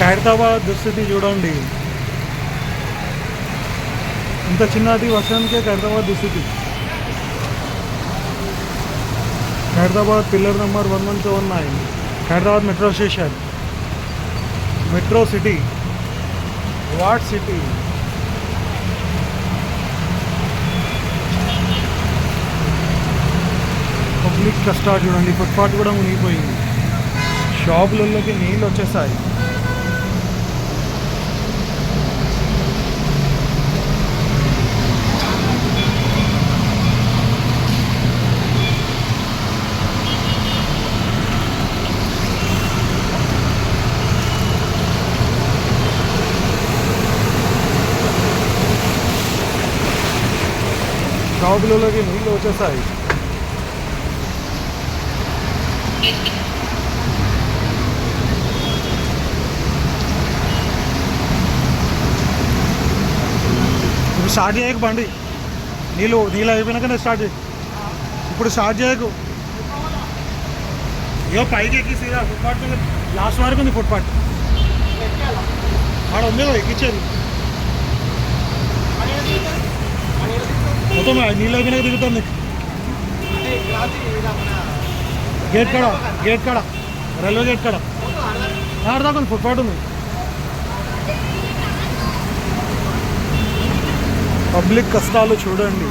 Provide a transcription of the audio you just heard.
ఖైరతాబాద్ దుస్థితి చూడండి, ఇంత చిన్నది వర్షానికే ఖైరతాబాద్ దుస్థితి. Khairatabad pillar number 1179, Khairatabad metro station, metro city, what city. Public కష్టాలు చూడండి, ఫుట్పాత్ కూడా మునిగిపోయింది, షాపులలోకి నీళ్ళు వచ్చేసాయి. షాపులలోకి నీళ్ళు వచ్చేసాయి. ఇప్పుడు స్టార్ట్ చేయకు బండి, నీళ్ళు అయిపోయినాకనే స్టార్ట్ చేయి. ఇప్పుడు స్టార్ట్ చేయకు. ఏవో పైకి ఎక్కిసిరా, ఫుట్పాత్ మీద లాస్ట్ వరకు ఉంది ఫుట్పాత్. ఆడ ఉంది ఎక్కించేది మొత్తం నీళ్ళు అయిపోయినాక దిగుతుంది. గేట్ కాడ రైల్వే గేట్ కాడ ఆడదాకా ఫుట్పాత్ ఉంది. పబ్లిక్ కష్టాలు చూడండి.